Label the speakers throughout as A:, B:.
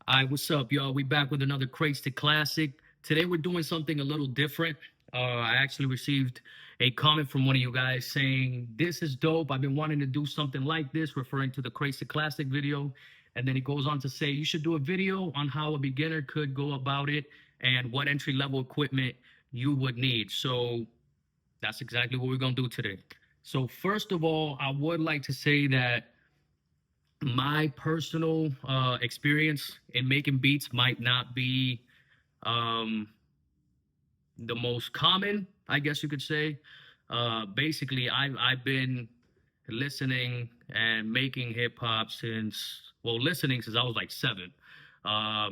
A: Hi, what's up, y'all? We back with another Crates to Classic. Today we're doing something a little different. I actually received a comment from one of you guys saying, "This is dope. I've been wanting to do something like this," referring to the Crates to Classic video. And then he goes on to say, "You should do a video on how a beginner could go about it and what entry level equipment you would need." So that's exactly what we're going to do today. So, first of all, I would like to say that my personal experience in making beats might not be um, the most common, I guess you could say. Basically, I've been listening and making hip hop listening since I was like 7,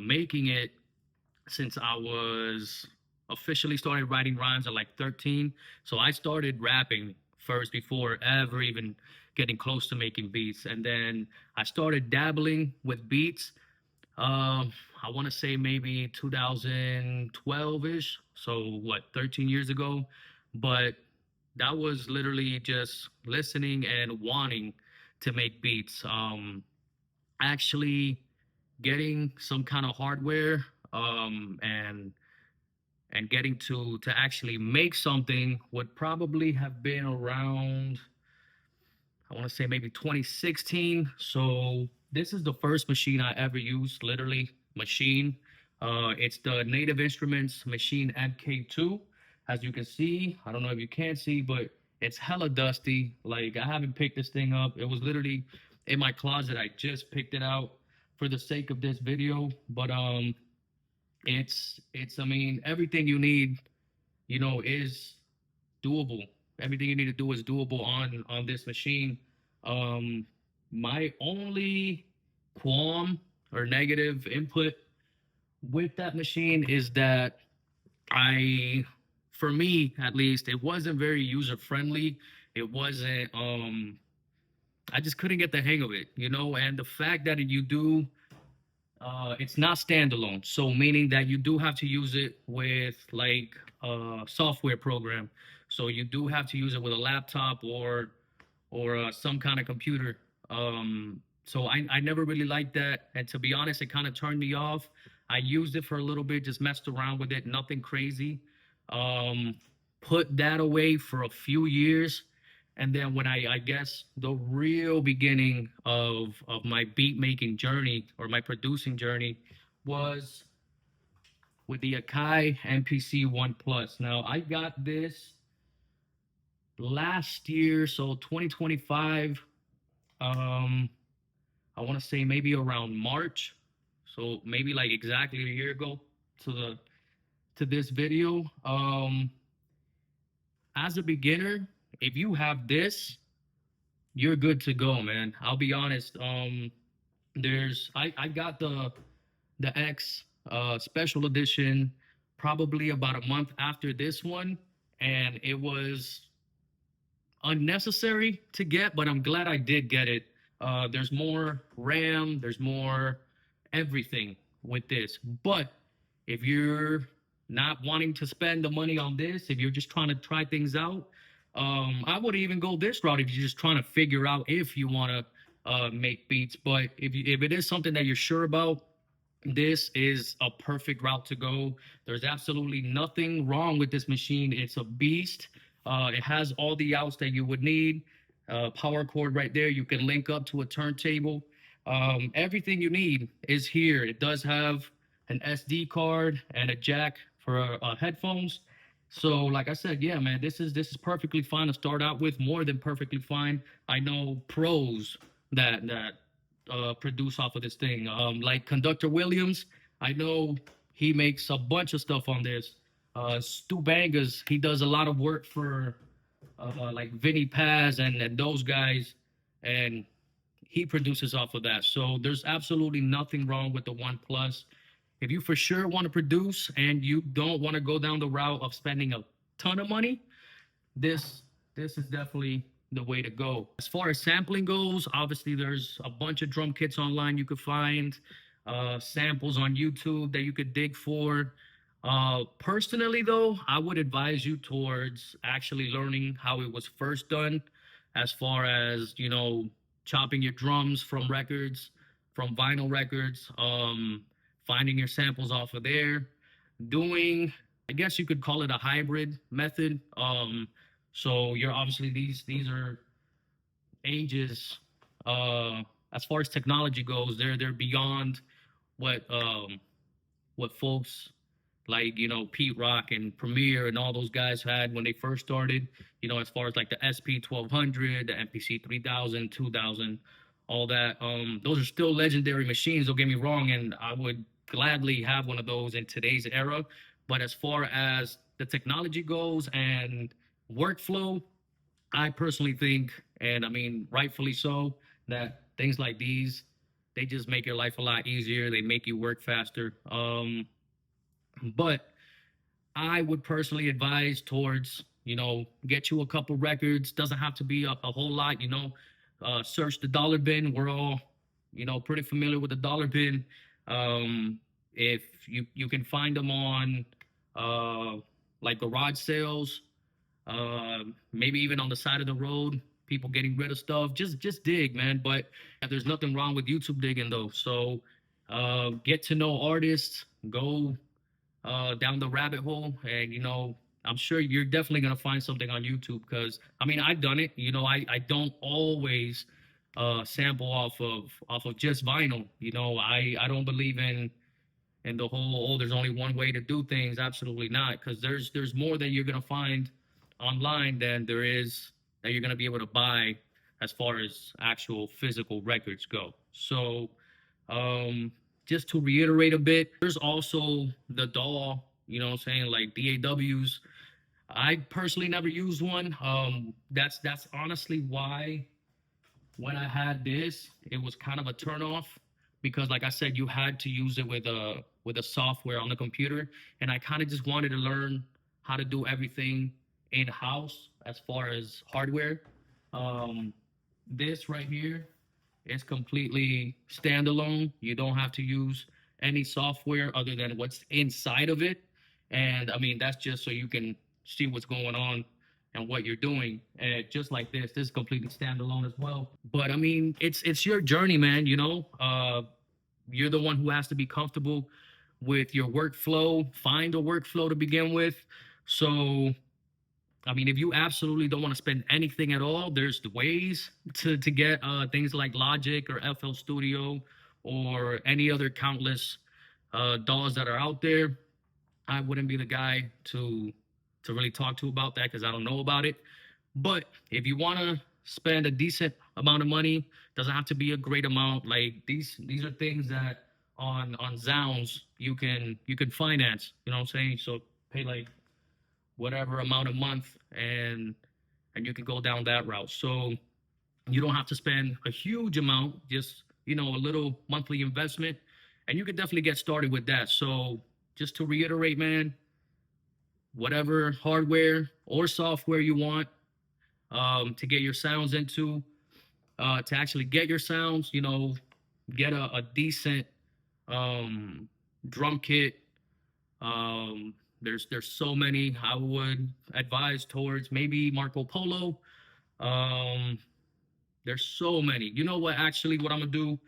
A: making it since I was officially started writing rhymes at like 13. So I started rapping first before ever even getting close to making beats. And then I started dabbling with beats. I want to say maybe 2012-ish. So what, 13 years ago? But that was literally just listening and wanting to make beats. Actually getting some kind of hardware and getting to actually make something would probably have been around, I want to say maybe 2016. So this is the first machine I ever used, literally machine. It's the Native Instruments Machine MK2. As you can see, I don't know if you can see, but it's hella dusty. Like, I haven't picked this thing up. It was literally in my closet. I just picked it out for the sake of this video. But it's I mean, everything you need, is doable. Everything you need to do is doable on this machine. Um, my only qualm or negative input with that machine is that I, for me at least, it wasn't very user friendly. It wasn't. I just couldn't get the hang of it. And the fact that you do it's not standalone, so meaning that you do have to use it with like a software program. So you do have to use it with a laptop or some kind of computer. So I never really liked that, and to be honest, it kind of turned me off. I used it for a little bit, just messed around with it, nothing crazy. Um, Put that away for a few years, and then when I guess the real beginning of my beat making journey or my producing journey was with the Akai MPC One Plus. Now I got this last year, so 2025. Um, I want to say maybe around March, so maybe like exactly a year ago to the to this video. As a beginner, if you have this, you're good to go, man. I'll be honest. I got the X special edition probably about a month after this one, and it was unnecessary to get, but I'm glad I did get it. There's more RAM, there's more everything with this. But if you're not wanting to spend the money on this, if you're just trying to try things out, I would even go this route if you're just trying to figure out if you want to make beats. But if it is something that you're sure about, this is a perfect route to go. There's absolutely nothing wrong with this machine. It's a beast. It has all the outs that you would need. Power cord right there. You can link up to a turntable. Everything you need is here. It does have an SD card and a jack for headphones. So, like I said, yeah, man, this is perfectly fine to start out with. More than perfectly fine. I know pros that produce off of this thing. Like Conductor Williams, I know he makes a bunch of stuff on this. Stu Bangas, he does a lot of work for like Vinny Paz and those guys, and he produces off of that. So there's absolutely nothing wrong with the One Plus. If you for sure want to produce and you don't want to go down the route of spending a ton of money, this this is definitely the way to go. As far as sampling goes, obviously there's a bunch of drum kits online you could find, samples on YouTube that you could dig for. Personally, though, I would advise you towards actually learning how it was first done, as far as chopping your drums from records, from vinyl records. finding your samples off of there, doing, I guess you could call it a hybrid method. So you're obviously these are ages, uh as far as technology goes, they're beyond what folks like, Pete Rock and Premier and all those guys had when they first started, as far as like the SP 1200, the MPC 3000, 2000, all that. Those are still legendary machines, don't get me wrong, and I would gladly have one of those in today's era. But as far as the technology goes and workflow, I personally think, and I mean, rightfully so, that things like these, they just make your life a lot easier. They make you work faster. But I would personally advise towards, get you a couple records. Doesn't have to be a whole lot, search the dollar bin. We're all, pretty familiar with the dollar bin. If you can find them on uh, like garage sales, maybe even on the side of the road, people getting rid of stuff. Just dig, man. But there's nothing wrong with YouTube digging though. So get to know artists, go down the rabbit hole, and I'm sure you're definitely gonna find something on YouTube, because I mean I've done it. I don't always sample off of just vinyl. I don't believe in the whole, oh, there's only one way to do things. Absolutely not, because there's more that you're gonna find online than there is that you're gonna be able to buy as far as actual physical records go. So um, just to reiterate a bit, there's also the DAW, what I'm saying, like DAWs. I personally never used one. That's honestly why when I had this, it was kind of a turnoff, because like I said, you had to use it with a software on the computer, and I kind of just wanted to learn how to do everything in house as far as hardware. Um, this right here is completely standalone. You don't have to use any software other than what's inside of it. And I mean, that's just so you can see what's going on and what you're doing. And just like this is completely standalone as well. But I mean, it's your journey, man. You're the one who has to be comfortable with your workflow. Find a workflow to begin with. So I mean, if you absolutely don't want to spend anything at all, there's the ways to get things like Logic or FL Studio or any other countless DAWs that are out there. I wouldn't be the guy to really talk to about that, because I don't know about it. But if you want to spend a decent amount of money, doesn't have to be a great amount. Like these are things that on Zounds you can finance. You know what I'm saying? So pay like whatever amount a month, and you can go down that route. So you don't have to spend a huge amount, just a little monthly investment, and you can definitely get started with that. So just to reiterate, man, whatever hardware or software you want to get your sounds into, to actually get your sounds, get a decent drum kit. There's so many. I would advise towards maybe Marco Polo. Um, there's so many. You know what? Actually, what I'm gonna do,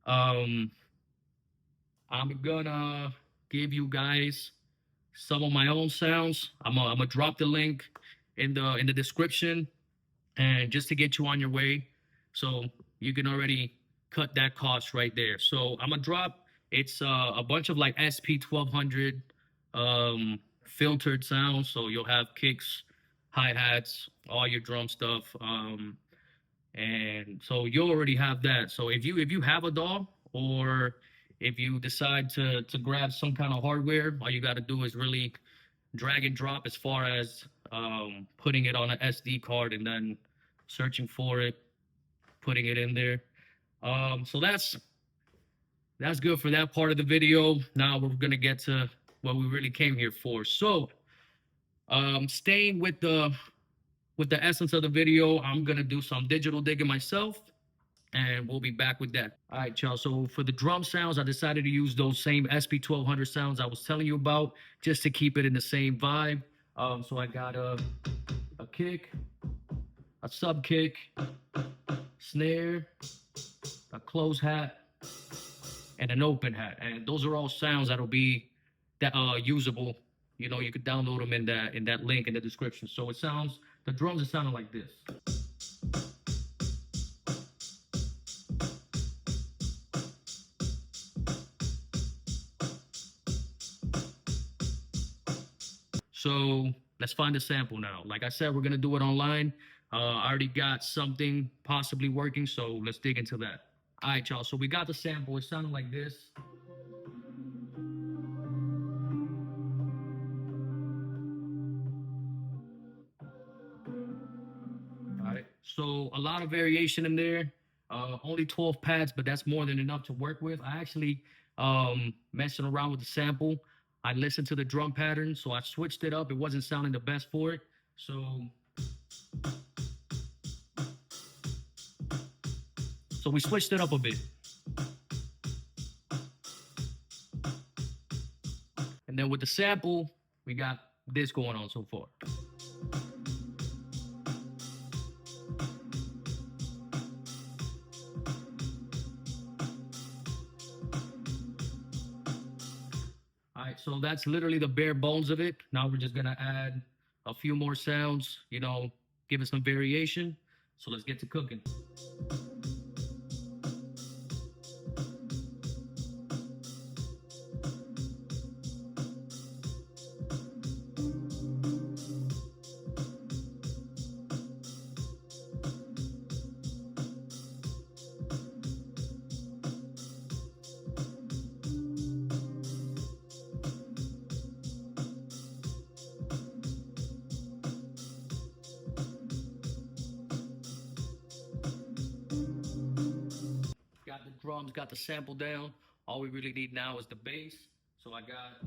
A: um, I'm gonna give you guys some of my own sounds. I'm gonna drop the link in the description, and just to get you on your way, so you can already cut that cost right there. So I'm gonna drop. It's a bunch of like SP 1200 filtered sounds. So you'll have kicks, hi hats, all your drum stuff. And so you already have that. So if you have a DAW, or if you decide to grab some kind of hardware, all you got to do is really drag and drop as far as putting it on an SD card and then searching for it, putting it in there. So that's good for that part of the video. Now we're gonna get to what we really came here for. So staying with the essence of the video, I'm gonna do some digital digging myself, and we'll be back with that. All right, y'all. So for the drum sounds, I decided to use those same SP 1200 sounds I was telling you about, just to keep it in the same vibe. So I got a kick, a sub kick, snare, a close hat, and an open hat. And those are all sounds that'll be that usable. You know, you could download them in that link in the description. So it sounds, the drums are sounding like this. So let's find a sample now. Like I said, we're gonna do it online. I already got something possibly working, so let's dig into that. All right, y'all. So we got the sample. It sounded like this. All right. So a lot of variation in there. Only 12 pads, but that's more than enough to work with. I actually messing around with the sample. I listened to the drum pattern, so I switched it up. It wasn't sounding the best for it. So we switched it up a bit. And then with the sample, we got this going on so far. All right, so that's literally the bare bones of it. Now we're just gonna add a few more sounds, you know, give it some variation. So let's get to cooking. Got the drums, got the sample down. All we really need now is the bass. So I got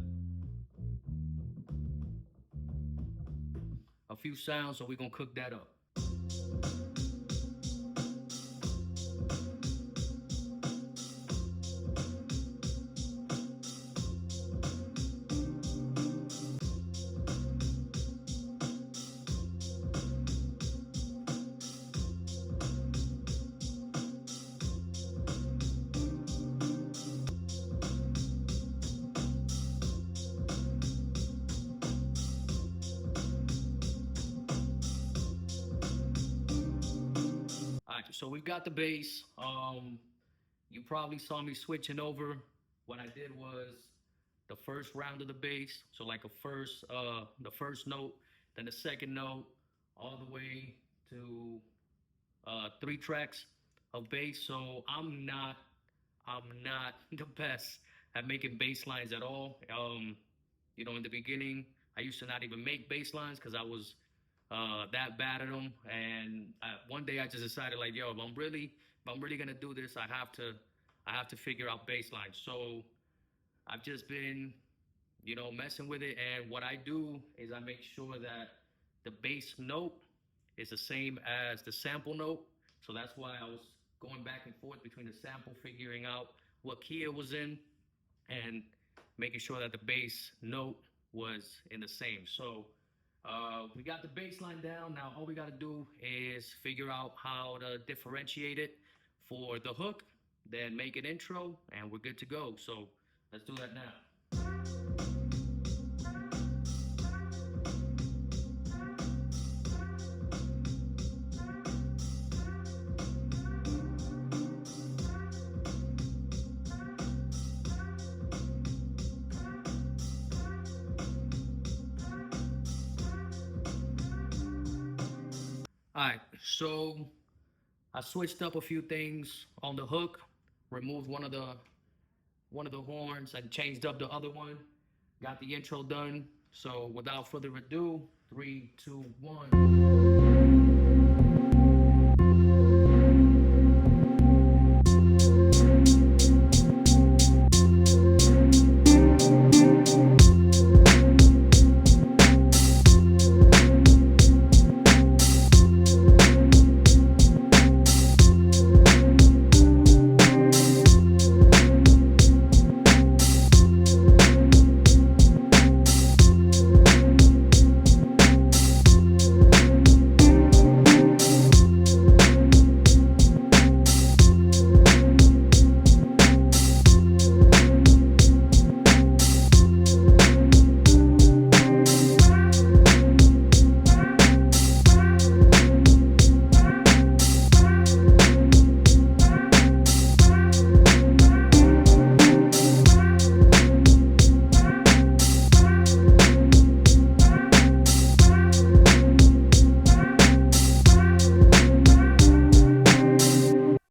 A: a few sounds, so we're gonna cook that up. All right, so we've got the bass. You probably saw me switching over. What I did was the first round of the bass, so like the first note, then the second note, all the way to 3 tracks of bass. So I'm not the best at making bass lines at all. You know, in the beginning, I used to not even make bass lines because I was that bad at them. And one day I just decided, like, yo, if I'm really gonna do this, I have to figure out bass lines. So I've just been, you know, messing with it. And what I do is I make sure that the bass note is the same as the sample note. So that's why I was going back and forth between the sample, figuring out what key it was in, and making sure that the bass note was in the same. So we got the bass line down. Now all we got to do is figure out how to differentiate it for the hook, then make an intro, and we're good to go. So let's do that now. All right, so I switched up a few things on the hook, removed one of the horns and changed up the other one. Got the intro done. So without further ado, 3, 2, 1.